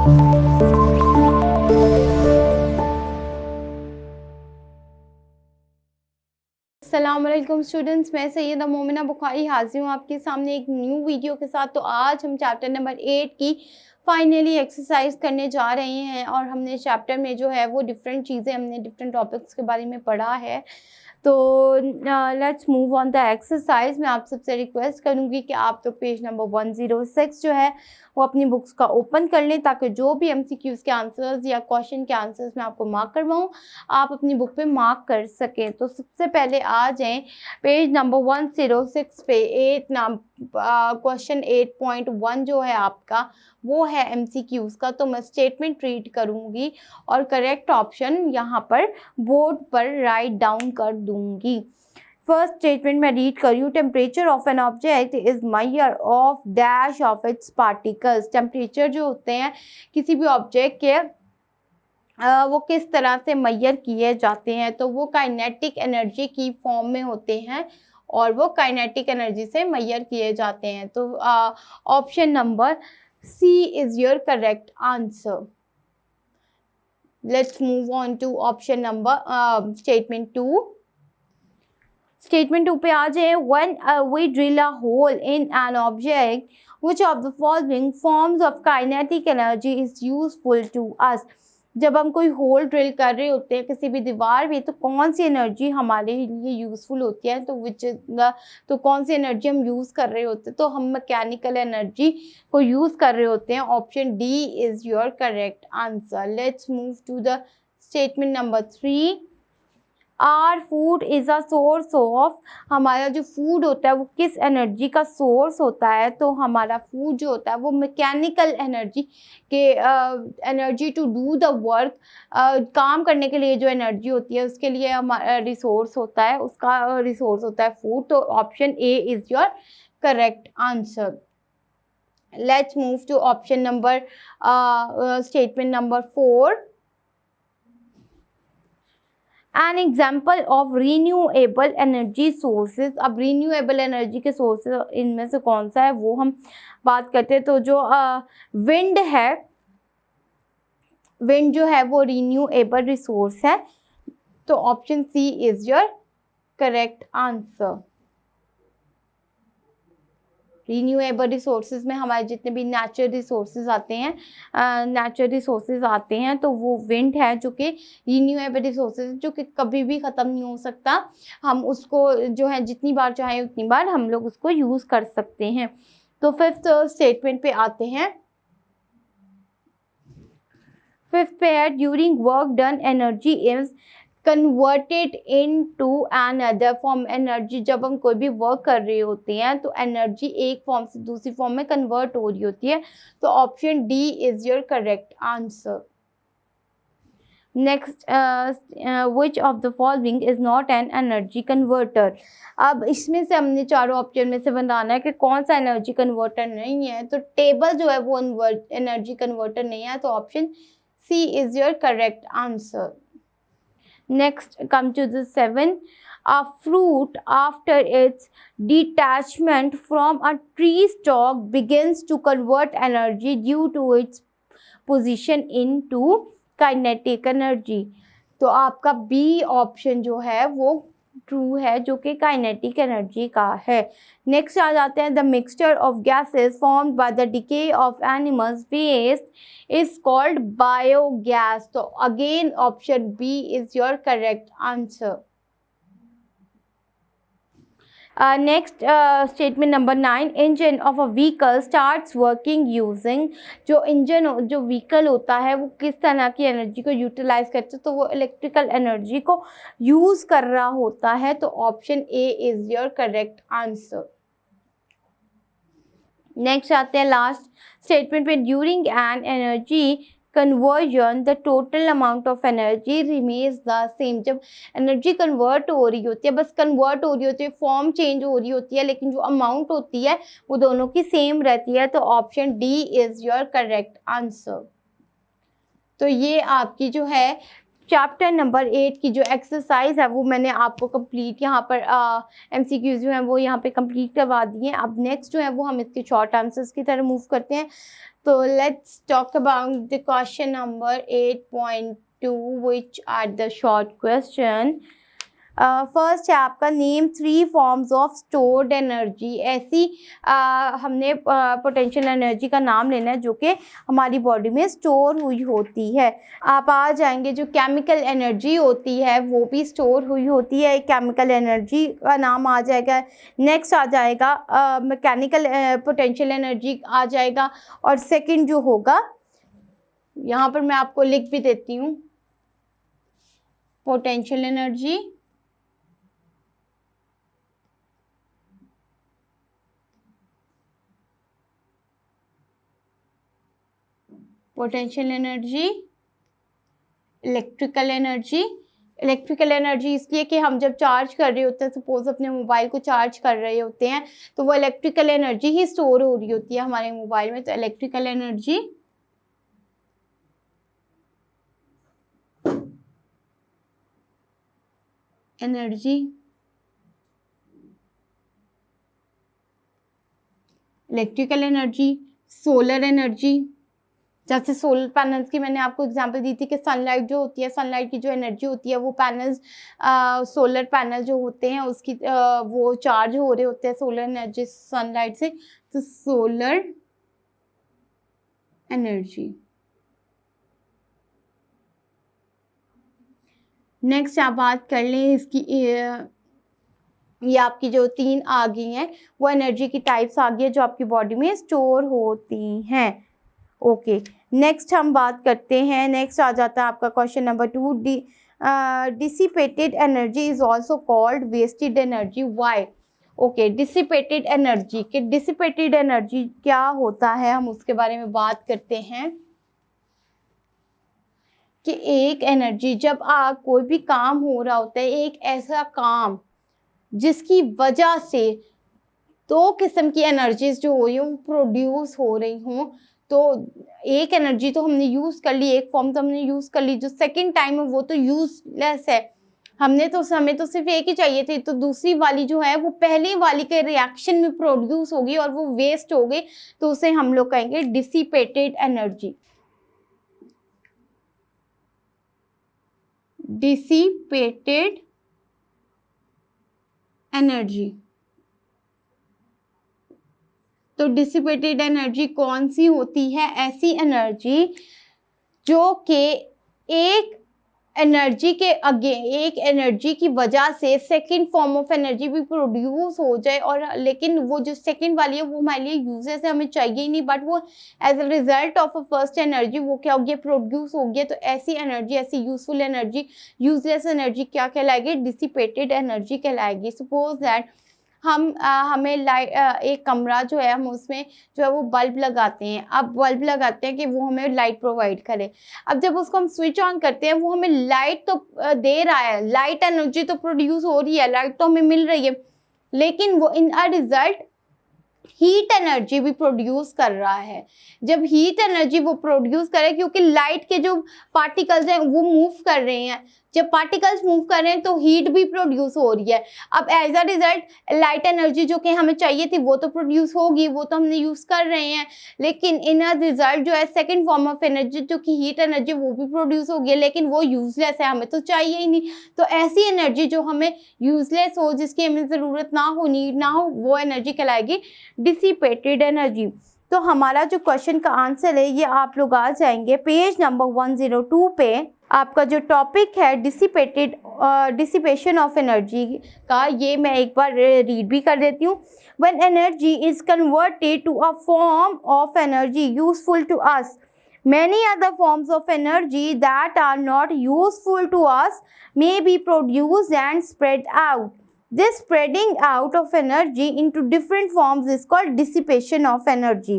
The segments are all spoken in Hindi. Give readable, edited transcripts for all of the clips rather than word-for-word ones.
अस्सलामुअलैकुम स्टूडेंट्स, मैं सैयदा मोमिना बुखारी हाजिर हूँ आपके सामने एक न्यू वीडियो के साथ। तो आज हम चैप्टर नंबर 8 की फाइनली एक्सरसाइज करने जा रहे हैं और हमने चैप्टर में जो है वो डिफरेंट चीज़ें हमने डिफरेंट टॉपिक्स के बारे में पढ़ा है। तो let's move on the exercise. मैं आप सबसे रिक्वेस्ट करूँगी कि आप तो पेज नंबर 106 जो है वो अपनी बुक्स का ओपन कर लें, ताकि जो भी MCQs के आंसर्स या क्वेश्चन के आंसर्स मैं आपको मार्क करवाऊँ आप अपनी बुक पे मार्क कर सकें। तो सबसे पहले आ जाएं पेज नंबर 106 पे। क्वेश्चन 8.1 जो है आपका वो है MCQs का। तो मैं स्टेटमेंट रीड करूँगी और करेक्ट ऑप्शन यहाँ पर बोर्ड पर राइट डाउन कर दूंगी। फर्स्ट स्टेटमेंट में रीड कर रही हूँ। Temperature of an object is measure of dash of its particles. Temperature जो होते हैं किसी भी ऑब्जेक्ट के वो किस तरह से मेजर किए जाते हैं, तो वो काइनेटिक एनर्जी की फॉर्म में होते हैं और वो काइनेटिक एनर्जी से मेजर किए जाते हैं। तो option number C is your correct answer. Let's move on to option number statement 2. Statement 2 पे आ जाए। When we drill a hole in an object, which of the following forms of kinetic energy is useful to us? जब हम कोई होल ड्रिल कर रहे होते हैं किसी भी दीवार में, तो कौन सी एनर्जी हमारे लिए यूज़फुल होती है, तो कौन सी एनर्जी हम यूज़ कर रहे होते हैं, तो हम मैकेनिकल एनर्जी को यूज़ कर रहे होते हैं। Option D is your correct answer. Let's move to the statement number 3। Our food is a source of. हमारा जो फूड होता है वो किस एनर्जी का सोर्स होता है, तो हमारा फूड जो होता है वो मैकेनिकल एनर्जी के energy to do the work, काम करने के लिए जो एनर्जी होती है उसके लिए हमारा रिसोर्स होता है, उसका रिसोर्स होता है फूड। तो option A is your correct answer. Let's move to option number statement number 4। An example of renewable energy sources. अब रीन्यूएबल एनर्जी के सोर्सेज इनमें से कौन सा है वो हम बात करते हैं। तो जो विंड है, विंड जो है वो रीन्यूएबल रिसोर्स है। तो option C is your correct answer. Renewable resources में हमारे जितने भी नेचुरल रिसोर्सेज आते हैं तो वो विंड है जो कि रीन्यूएबल रिसोर्सेज, जो कि कभी भी ख़त्म नहीं हो सकता। हम उसको जो है जितनी बार चाहे उतनी बार हम लोग उसको यूज़ कर सकते हैं। तो फिफ्थ स्टेटमेंट पे आते हैं। फिफ्थ पे है during work done energy is converted into another form. Energy, जब हम कोई भी वर्क कर रहे होते हैं तो एनर्जी एक फॉर्म से दूसरी फॉर्म में कन्वर्ट हो रही होती है। तो option D is your correct answer. Next, which of the following is not an energy converter. अब इसमें से हमने चारों ऑप्शन में से बताना है कि कौन सा एनर्जी कन्वर्टर नहीं है। तो टेबल जो है वो एनर्जी कन्वर्टर नहीं है। तो option C is your correct answer. Next, come to the 7. A fruit after its detachment from a tree stalk begins to convert energy due to its position into kinetic energy. तो आपका बी ऑप्शन जो है वो ट्रू है, जो कि काइनेटिक एनर्जी का है। नेक्स्ट आ जाते हैं। The mixture of gases formed by the decay of animals waste is called biogas. तो again option B is your correct answer. Next statement number 9। Engine of a vehicle starts working using. जो व्हीकल होता है वो किस तरह की एनर्जी को यूटिलाइज करता है, तो वो इलेक्ट्रिकल एनर्जी को यूज कर रहा होता है। तो option A is your correct answer. Next आते हैं लास्ट स्टेटमेंट पे। During an energy conversion the total amount of energy remains the same. जब एनर्जी कन्वर्ट हो रही होती है, बस कन्वर्ट हो रही होती है, फॉर्म चेंज हो रही होती है, लेकिन जो अमाउंट होती है वो दोनों की सेम रहती है। तो option D is your correct answer. तो ये आपकी जो है चैप्टर नंबर 8 की जो एक्सरसाइज है वो मैंने आपको कंप्लीट यहाँ पर MCQs जो हैं वो यहाँ पे कंप्लीट करवा दिए हैं। अब नेक्स्ट जो है वो हम इसके शॉर्ट आंसर्स की तरह मूव करते हैं। So let's talk about the question number 8.2, which are the short question. First है आपका, name 3 forms of stored energy. ऐसी हमने पोटेंशियल एनर्जी का नाम लेना है जो कि हमारी बॉडी में स्टोर हुई होती है। आप आ जाएंगे, जो केमिकल एनर्जी होती है वो भी स्टोर हुई होती है, केमिकल एनर्जी का नाम आ जाएगा। नेक्स्ट आ जाएगा मैकेनिकल पोटेंशियल एनर्जी आ जाएगा। और सेकंड जो होगा, यहाँ पर मैं आपको लिख भी देती हूँ, potential energy, potential energy, electrical energy. Electrical energy इसलिए कि हम जब चार्ज कर रहे होते हैं, सपोज अपने मोबाइल को चार्ज कर रहे होते हैं, तो वो इलेक्ट्रिकल एनर्जी ही स्टोर हो रही होती है हमारे मोबाइल में। तो electrical energy, electrical energy, solar energy. जैसे सोलर पैनल्स की मैंने आपको एग्जांपल दी थी कि सनलाइट जो होती है, सनलाइट की जो एनर्जी होती है वो पैनल्स, सोलर पैनल जो होते हैं उसकी वो चार्ज हो रहे होते हैं सोलर एनर्जी सनलाइट से। तो सोलर एनर्जी। नेक्स्ट आप बात कर लें इसकी, ये आपकी जो 3 आ गई हैं वो एनर्जी की टाइप्स आ गई है जो आपकी बॉडी में स्टोर होती हैं। ओके, नेक्स्ट हम बात करते हैं, नेक्स्ट आ जाता है आपका question number 2, dissipated energy is also called wasted energy, why. Okay, dissipated energy, कि डिसिपेटेड एनर्जी क्या होता है, हम उसके बारे में बात करते हैं कि एक एनर्जी, जब आप कोई भी काम हो रहा होता है, एक ऐसा काम जिसकी वजह से 2 किस्म की एनर्जीज जो हो रही हो प्रोड्यूस हो रही हों, तो एक एनर्जी तो हमने यूज कर ली, एक फॉर्म तो हमने यूज कर ली, जो सेकंड टाइम है वो तो यूजलेस है। हमें तो सिर्फ एक ही चाहिए थी, तो दूसरी वाली जो है वो पहली वाली के रिएक्शन में प्रोड्यूस होगी और वो वेस्ट हो गई, तो उसे हम लोग कहेंगे डिसिपेटेड एनर्जी। Dissipated energy. तो डिसिपेटेड एनर्जी कौन सी होती है? ऐसी एनर्जी जो कि एक एनर्जी के एक एनर्जी की वजह से सेकंड फॉर्म ऑफ एनर्जी भी प्रोड्यूस हो जाए, और लेकिन वो जो सेकंड वाली है वो हमारे लिए यूजलेस है, हमें चाहिए ही नहीं, बट वो as a result of a first energy वो क्या हो गया, प्रोड्यूस हो गया। तो ऐसी एनर्जी, ऐसी यूजफुल एनर्जी, यूजलेस एनर्जी क्या कहलाएगी? डिसिपेटेड एनर्जी कहलाएगी। सपोज दैट हमें लाइट, एक कमरा जो है हम उसमें जो है वो बल्ब लगाते हैं। अब बल्ब लगाते हैं कि वो हमें लाइट प्रोवाइड करे। अब जब उसको हम स्विच ऑन करते हैं, वो हमें लाइट तो दे रहा है, लाइट एनर्जी तो प्रोड्यूस हो रही है, लाइट तो हमें मिल रही है, लेकिन वो इन अ रिजल्ट हीट एनर्जी भी प्रोड्यूस कर रहा है। जब हीट एनर्जी वो प्रोड्यूस करे, क्योंकि लाइट के जो पार्टिकल्स हैं वो मूव कर रहे हैं, जब पार्टिकल्स मूव कर रहे हैं तो हीट भी प्रोड्यूस हो रही है। अब as a result light energy जो कि हमें चाहिए थी वो तो प्रोड्यूस होगी, वो तो हमने यूज कर रहे हैं, लेकिन इन अ रिजल्ट जो है सेकंड फॉर्म ऑफ एनर्जी जो कि हीट एनर्जी वो भी प्रोड्यूस होगी, लेकिन वो यूजलेस है, हमें तो चाहिए ही नहीं। तो ऐसी एनर्जी जो हमें यूजलेस हो, जिसकी हमें जरूरत ना हो, नीड ना हो, वो एनर्जी कहलाएगी डिसिपेटेड एनर्जी। तो हमारा जो क्वेश्चन का आंसर है ये आप लोग आ जाएंगे पेज नंबर 102 पे। आपका जो टॉपिक है डिसिपेशन ऑफ एनर्जी का, ये मैं एक बार रीड भी कर देती हूँ। When energy is converted to a form of energy useful to us, many other forms of energy that are not useful to us may be produced and spread out. This spreading out of energy into different forms is called dissipation of energy.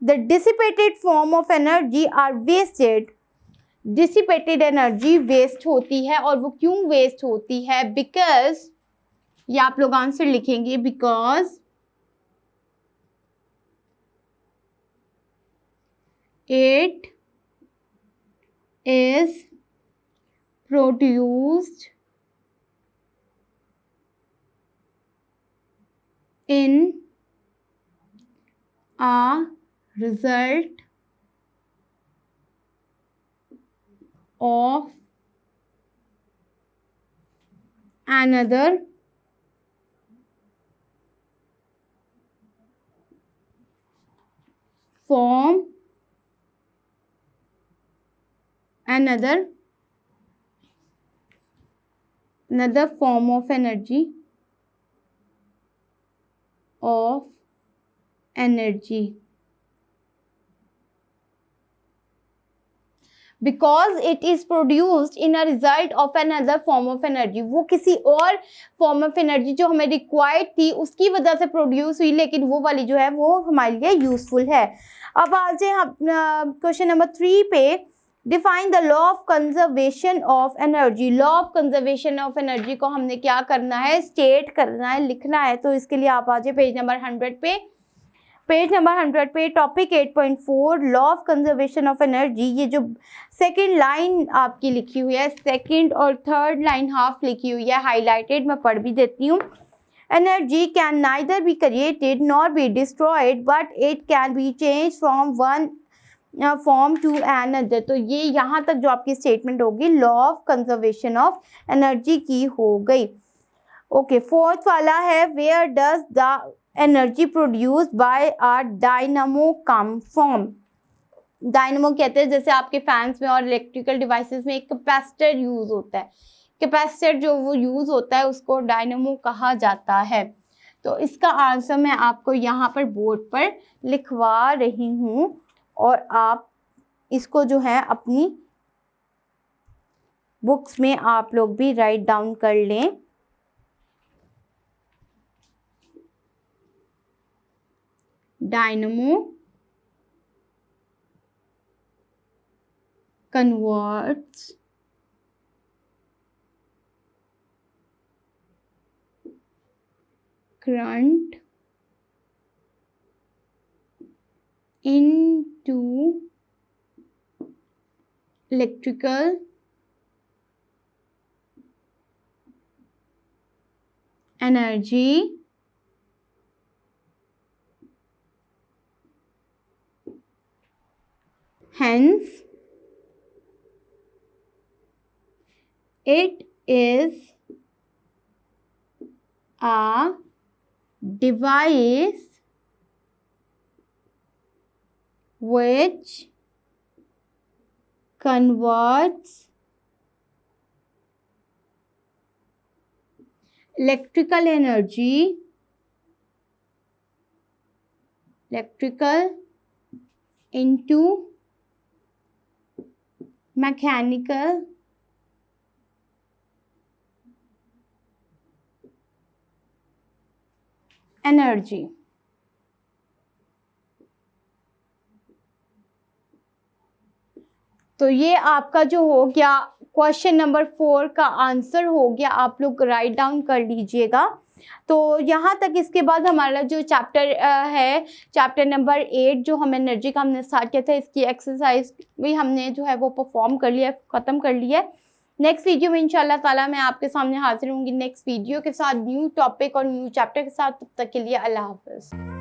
The dissipated form of energy are wasted. Dissipated energy waste होती है, और वो क्यों waste होती है? Because, ये आप लोग आंसर लिखेंगे, because it is produced in a result of another form, another form of energy, because it is produced in a result of another form of energy. वो किसी और form of energy जो हमें required थी उसकी वजह से produce हुई, लेकिन वो वाली जो है वो हमारे लिए useful है। अब आ जाए हम क्वेश्चन नंबर 3 पे। Define the law of conservation of energy. Law of conservation of energy को हमने क्या करना है, स्टेट करना है, लिखना है। तो इसके लिए आप आ जाए पेज नंबर 100 पे। पेज नंबर 100 पे topic 8.4 law of conservation of energy. ये जो सेकंड लाइन आपकी लिखी हुई है, सेकंड और थर्ड लाइन हाफ लिखी हुई है, हाईलाइटेड, मैं पढ़ भी देती हूँ। Energy can neither be created nor be destroyed but it can be change from one form to another. तो ये यहाँ तक जो आपकी स्टेटमेंट होगी law of conservation of energy की हो गई। ओके, फोर्थ वाला है where does the energy produced by a dynamo come from. Dynamo कहते हैं जैसे आपके फैंस में और इलेक्ट्रिकल डिवाइसेस में एक कैपेसिटर यूज होता है, कैपेसिटर जो वो यूज होता है उसको डायनामो कहा जाता है। तो इसका आंसर मैं आपको यहाँ पर बोर्ड पर लिखवा रही हूँ और आप इसको जो है अपनी बुक्स में आप लोग भी राइट डाउन कर लें। Dynamo converts current into electrical energy hence it is a device which converts electrical energy into mechanical energy. तो ये आपका जो हो गया क्वेश्चन नंबर 4 का आंसर हो गया, आप लोग राइट डाउन कर लीजिएगा। तो यहाँ तक इसके बाद हमारा जो चैप्टर है, चैप्टर नंबर 8 जो हम एनर्जी का हमने स्टार्ट किया था, इसकी एक्सरसाइज भी हमने जो है वो परफॉर्म कर लिया, ख़त्म कर लिया है। नेक्स्ट वीडियो में इंशाल्लाह ताला मैं आपके सामने हाजिर होंगी नेक्स्ट वीडियो के साथ, न्यू टॉपिक और न्यू चैप्टर के साथ। तब तक के लिए अल्लाह हाफ़िज़।